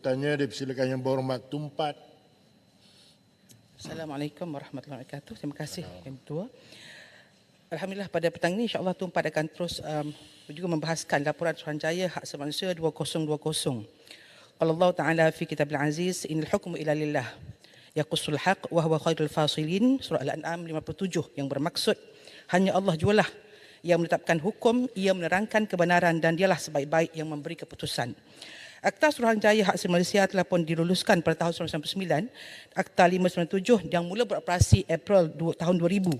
Tanya dipersilakan Yang Berhormat Tumpat. Assalamualaikum warahmatullahi wabarakatuh. Terima kasih Yang Ketua. Alhamdulillah pada petang ini insya-Allah Tumpat akan terus juga membahaskan laporan Suruhanjaya Hak Asasi Manusia 2020. Qala Allah Ta'ala fi Kitabil Aziz, innal hukmu illa lillah yaqussul haq wa huwa khairul fasilin, surah Al-An'am 57, yang bermaksud hanya Allah jualah yang menetapkan hukum, ia menerangkan kebenaran dan dialah sebaik-baik yang memberi keputusan. Akta Suruhanjaya Hak Asasi Manusia telah pun diluluskan pada tahun 1999, Akta 597 yang mula beroperasi April tahun 2000.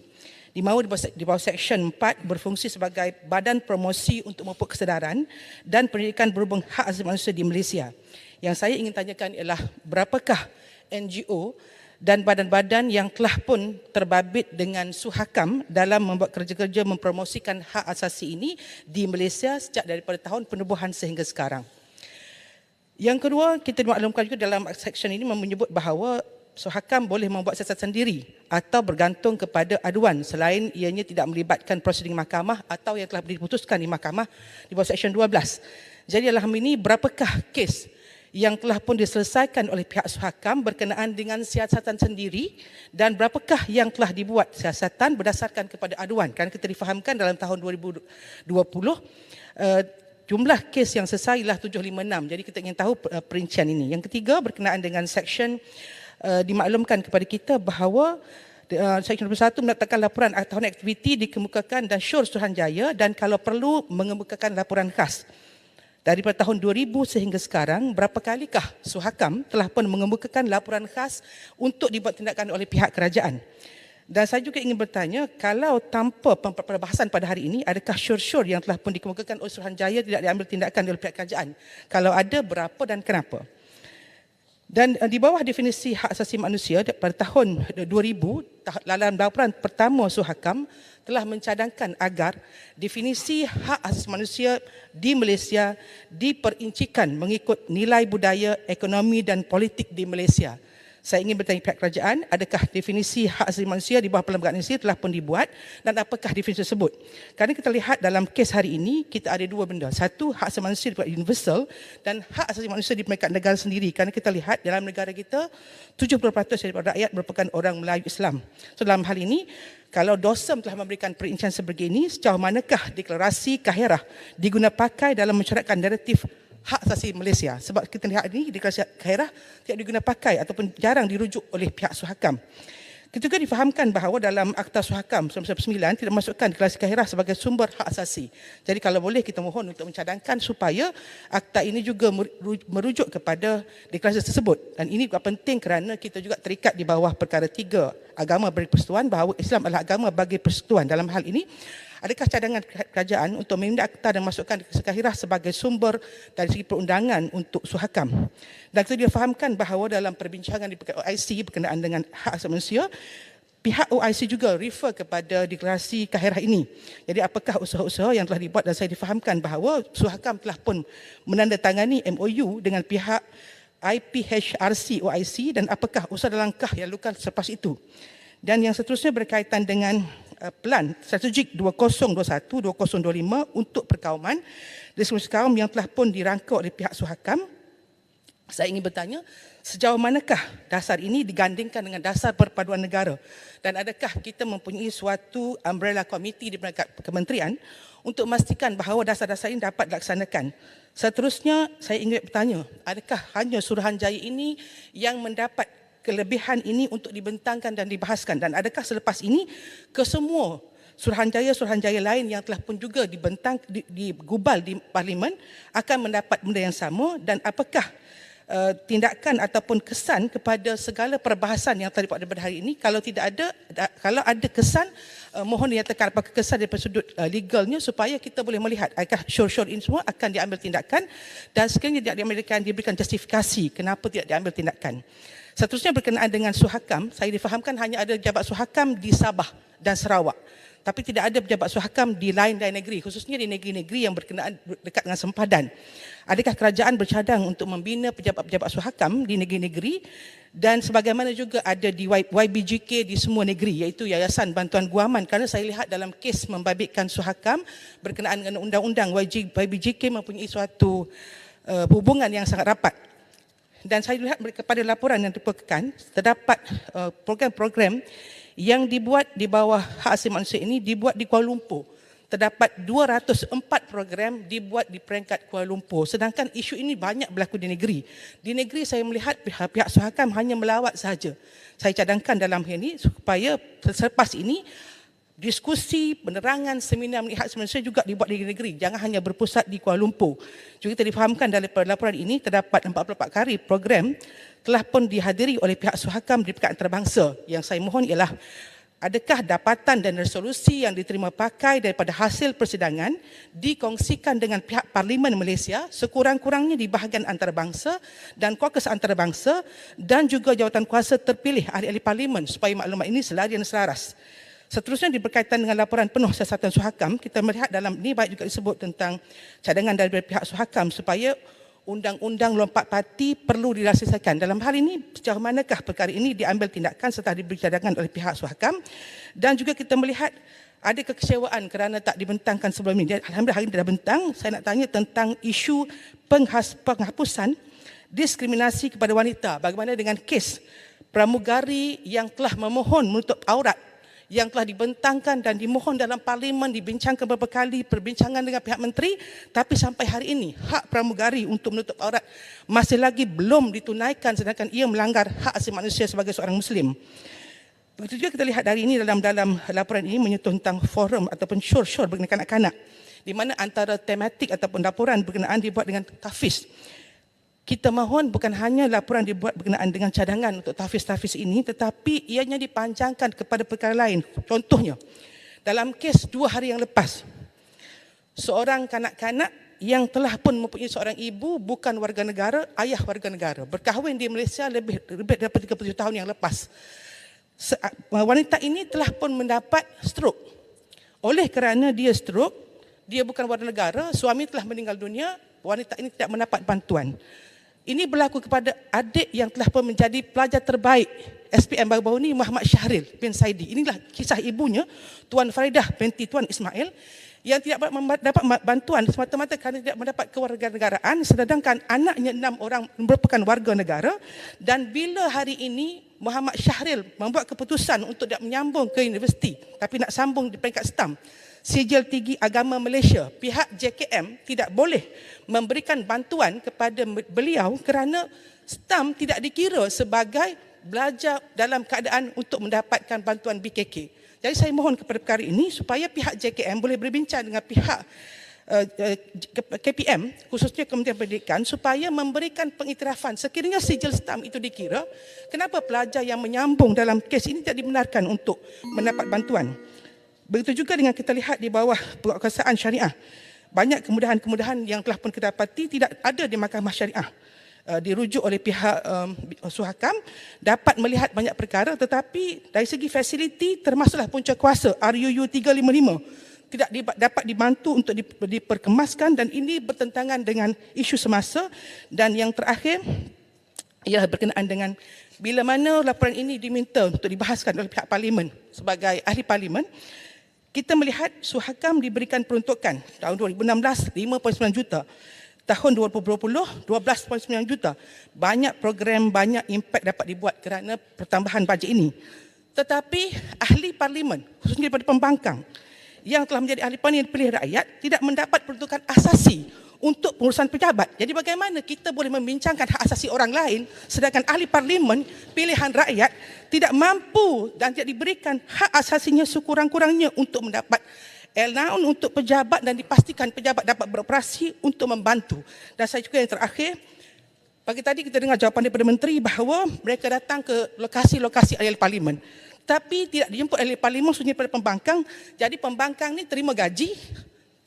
Di bawah Seksyen 4 berfungsi sebagai badan promosi untuk memupuk kesedaran dan pendidikan berhubung hak asasi manusia di Malaysia. Yang saya ingin tanyakan ialah berapakah NGO dan badan-badan yang telah pun terbabit dengan Suhakam dalam membuat kerja-kerja mempromosikan hak asasi ini di Malaysia sejak daripada tahun penubuhan sehingga sekarang. Yang kedua, kita dimaklumkan juga dalam seksyen ini menyebut bahawa Suhakam boleh membuat siasat sendiri atau bergantung kepada aduan selain ianya tidak melibatkan prosedur mahkamah atau yang telah diputuskan di mahkamah di bawah Seksyen 12. Jadi dalam ini berapakah kes yang telah pun diselesaikan oleh pihak Suhakam berkenaan dengan siasatan sendiri dan berapakah yang telah dibuat siasatan berdasarkan kepada aduan? Kerana kita difahamkan dalam tahun 2020 jumlah kes yang selesai ialah 756. Jadi kita ingin tahu perincian ini. Yang ketiga berkenaan dengan seksyen dimaklumkan kepada kita bahawa Seksyen 21 menetapkan laporan tahun aktiviti dikemukakan dan syur Suruhanjaya dan kalau perlu mengemukakan laporan khas. Daripada tahun 2000 sehingga sekarang, berapa kalikah Suhakam telah pun mengemukakan laporan khas untuk dibuat tindakan oleh pihak kerajaan? Dan saya juga ingin bertanya, kalau tanpa perbahasan pada hari ini, adakah syur-syur yang telah pun dikemukakan oleh Suruhanjaya tidak diambil tindakan oleh pihak kerajaan? Kalau ada, berapa dan kenapa? Dan di bawah definisi hak asasi manusia pada tahun 2000, dalam laporan pertama Suhakam telah mencadangkan agar definisi hak asasi manusia di Malaysia diperincikan mengikut nilai budaya, ekonomi dan politik di Malaysia. Saya ingin bertanya pihak kerajaan, adakah definisi hak asasi manusia di bawah Perlembagaan Malaysia telah pun dibuat dan apakah definisi tersebut? Kerana kita lihat dalam kes hari ini, kita ada dua benda. Satu, hak asasi manusia di universal dan hak asasi manusia di peringkat negara sendiri. Kerana kita lihat dalam negara kita, 70% daripada rakyat merupakan orang Melayu Islam. So dalam hal ini, kalau DOSM telah memberikan perincian sebegini, sejauh manakah deklarasi Kaherah diguna pakai dalam mencorakkan naratif hak asasi Malaysia? Sebab kita lihat ini deklarasi Kaherah tidak diguna pakai ataupun jarang dirujuk oleh pihak Suhakam. Kita juga difahamkan bahawa dalam Akta Suhakam 1999 tidak masukkan deklarasi Kaherah sebagai sumber hak asasi. Jadi kalau boleh kita mohon untuk mencadangkan supaya akta ini juga merujuk kepada deklarasi tersebut. Dan ini juga penting kerana kita juga terikat di bawah perkara 3 agama bagi persekutuan bahawa Islam adalah agama bagi persekutuan. Dalam hal ini, adakah cadangan kerajaan untuk meminda akta dan masukkan deklarasi Kaherah sebagai sumber dari segi perundangan untuk Suhakam? Dan kita difahamkan bahawa dalam perbincangan di OIC berkenaan dengan hak asasi manusia, pihak OIC juga refer kepada deklarasi Kaherah ini. Jadi apakah usaha-usaha yang telah dibuat, dan saya difahamkan bahawa Suhakam telah pun menandatangani MOU dengan pihak IPHRC OIC dan apakah usaha dan langkah yang dilakukan selepas itu. Dan yang seterusnya berkaitan dengan Pelan Strategik 2021-2025 untuk perkauman diskusi kaum yang telah pun dirangka oleh pihak Suhakam. Saya ingin bertanya, sejauh manakah dasar ini digandingkan dengan dasar perpaduan negara? Dan adakah kita mempunyai suatu umbrella committee di peringkat kementerian untuk memastikan bahawa dasar-dasar ini dapat dilaksanakan? Seterusnya, saya ingin bertanya, adakah hanya Suruhanjaya ini yang mendapat kelebihan ini untuk dibentangkan dan dibahaskan? Dan adakah selepas ini kesemua Suruhanjaya-Suruhanjaya lain yang telah pun juga dibentang, digubal di Parlimen akan mendapat benda yang sama? Dan apakah tindakan ataupun kesan kepada segala perbahasan yang terlibat pada hari ini? Kalau tidak ada, kalau ada kesan, mohon dinyatakan apakah kesan daripada sudut legalnya supaya kita boleh melihat adakah syur-syur ini semua akan diambil tindakan dan sekiranya tidak diberikan justifikasi kenapa tidak diambil tindakan. Seterusnya berkenaan dengan Suhakam, saya difahamkan hanya ada pejabat Suhakam di Sabah dan Sarawak. Tapi tidak ada pejabat Suhakam di lain-lain negeri, khususnya di negeri-negeri yang berkenaan dekat dengan sempadan. Adakah kerajaan bercadang untuk membina pejabat-pejabat Suhakam di negeri-negeri dan sebagaimana juga ada di YBJK di semua negeri, iaitu Yayasan Bantuan Guaman? Kerana saya lihat dalam kes membabitkan Suhakam berkenaan dengan undang-undang, YBJK mempunyai suatu hubungan yang sangat rapat. dan saya lihat kepada laporan yang diperlukan, terdapat program-program yang dibuat di bawah hak asasi manusia ini dibuat di Kuala Lumpur. Terdapat 204 program dibuat di peringkat Kuala Lumpur. Sedangkan isu ini banyak berlaku di negeri. Di negeri saya melihat pihak Suhakam hanya melawat sahaja. Saya cadangkan dalam hal ini supaya selepas ini diskusi, penerangan, seminar melihat manusia juga dibuat di negeri. Jangan hanya berpusat di Kuala Lumpur. Juga kita difahamkan daripada laporan ini terdapat 44 kali program telah pun dihadiri oleh pihak Suhakam di peringkat antarabangsa. Yang saya mohon ialah adakah dapatan dan resolusi yang diterima pakai daripada hasil persidangan dikongsikan dengan pihak Parlimen Malaysia sekurang-kurangnya di bahagian antarabangsa dan kaukus antarabangsa dan juga jawatan kuasa terpilih ahli-ahli Parlimen supaya maklumat ini selari dan selaras. Seterusnya berkaitan dengan laporan penuh siasatan Suhakam, kita melihat dalam ini baik juga disebut tentang cadangan daripada pihak Suhakam supaya undang-undang lompat parti perlu dirasiskan. Dalam hal ini, sejauh manakah perkara ini diambil tindakan setelah diberi cadangan oleh pihak Suhakam, dan juga kita melihat ada kekecewaan kerana tak dibentangkan sebelum ini. Alhamdulillah hari ini dah bentang. Saya nak tanya tentang isu penghapusan diskriminasi kepada wanita. Bagaimana dengan kes pramugari yang telah memohon menutup aurat yang telah dibentangkan dan dimohon dalam Parlimen, dibincangkan beberapa kali perbincangan dengan pihak menteri, tapi sampai hari ini hak pramugari untuk menutup aurat masih lagi belum ditunaikan sedangkan ia melanggar hak asasi manusia sebagai seorang Muslim. Begitu juga kita lihat hari ini dalam laporan ini menyentuh tentang forum ataupun syur-syur berkenaan kanak-kanak, di mana antara tematik ataupun laporan berkenaan dibuat dengan tahfiz. Kita mohon bukan hanya laporan dibuat berkenaan dengan cadangan untuk tahfiz-tahfiz ini, tetapi ianya dipanjangkan kepada perkara lain. Contohnya, dalam kes 2 hari yang lepas, seorang kanak-kanak yang telah pun mempunyai seorang ibu bukan warga negara, ayah warga negara, berkahwin di Malaysia lebih daripada 37 tahun yang lepas. Wanita ini telah pun mendapat stroke. Oleh kerana dia stroke, dia bukan warga negara, suami telah meninggal dunia, wanita ini tidak mendapat bantuan. Ini berlaku kepada adik yang telah pun menjadi pelajar terbaik SPM baru-baru ini, Muhammad Syahril bin Saidi. Inilah kisah ibunya, Tuan Faridah binti Tuan Ismail, yang tidak dapat bantuan semata-mata kerana tidak mendapat kewarganegaraan, sedangkan anaknya 6 orang merupakan warga negara. Dan bila hari ini Muhammad Syahril membuat keputusan untuk tidak menyambung ke universiti, tapi nak sambung di peringkat STAM, Sijil Tinggi Agama Malaysia, pihak JKM tidak boleh memberikan bantuan kepada beliau kerana STAM tidak dikira sebagai belajar dalam keadaan untuk mendapatkan bantuan BKK. Jadi saya mohon kepada perkara ini supaya pihak JKM boleh berbincang dengan pihak KPM, khususnya Kementerian Pendidikan, supaya memberikan pengiktirafan sekiranya sijil STAM itu dikira, kenapa pelajar yang menyambung dalam kes ini tidak dibenarkan untuk mendapat bantuan. Begitu juga dengan kita lihat di bawah penguasaan syariah. Banyak kemudahan-kemudahan yang telah pun kita dapati tidak ada di Mahkamah Syariah. Dirujuk oleh pihak Suhakam, dapat melihat banyak perkara, tetapi dari segi fasiliti termasuklah punca kuasa RUU 355 tidak dapat dibantu untuk diperkemaskan, dan ini bertentangan dengan isu semasa. Dan yang terakhir ialah berkenaan dengan bila mana laporan ini diminta untuk dibahaskan oleh pihak Parlimen sebagai ahli Parlimen. Kita melihat Suhakam diberikan peruntukan tahun 2016 5.9 juta, tahun 2020 12.9 juta. Banyak program, banyak impak dapat dibuat kerana pertambahan bajet ini. Tetapi ahli Parlimen, khususnya daripada pembangkang yang telah menjadi ahli Parlimen yang dipilih rakyat, tidak mendapat peruntukan asasi untuk pengurusan pejabat. Jadi bagaimana kita boleh membincangkan hak asasi orang lain sedangkan ahli Parlimen pilihan rakyat tidak mampu dan tidak diberikan hak asasinya sekurang-kurangnya untuk mendapat allowance untuk pejabat dan dipastikan pejabat dapat beroperasi untuk membantu. Dan saya juga yang terakhir, pagi tadi kita dengar jawapan daripada menteri bahawa mereka datang ke lokasi-lokasi ahli Parlimen, tapi tidak dijemput ahli Parlimen, khususnya pada pembangkang. Jadi pembangkang ni terima gaji,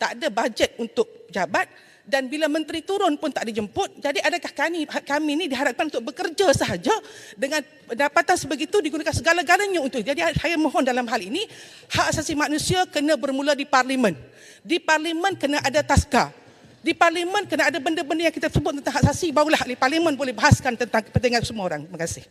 tak ada bajet untuk pejabat, dan bila menteri turun pun tak dijemput. Jadi adakah kami ni diharapkan untuk bekerja sahaja dengan pendapatan sebegitu digunakan segala-galanya untuk. Jadi saya mohon dalam hal ini hak asasi manusia kena bermula di Parlimen. Di Parlimen kena ada taska. Di Parlimen kena ada benda-benda yang kita sebut tentang hak asasi, barulah ahli Parlimen boleh bahaskan tentang kepentingan semua orang. Terima kasih.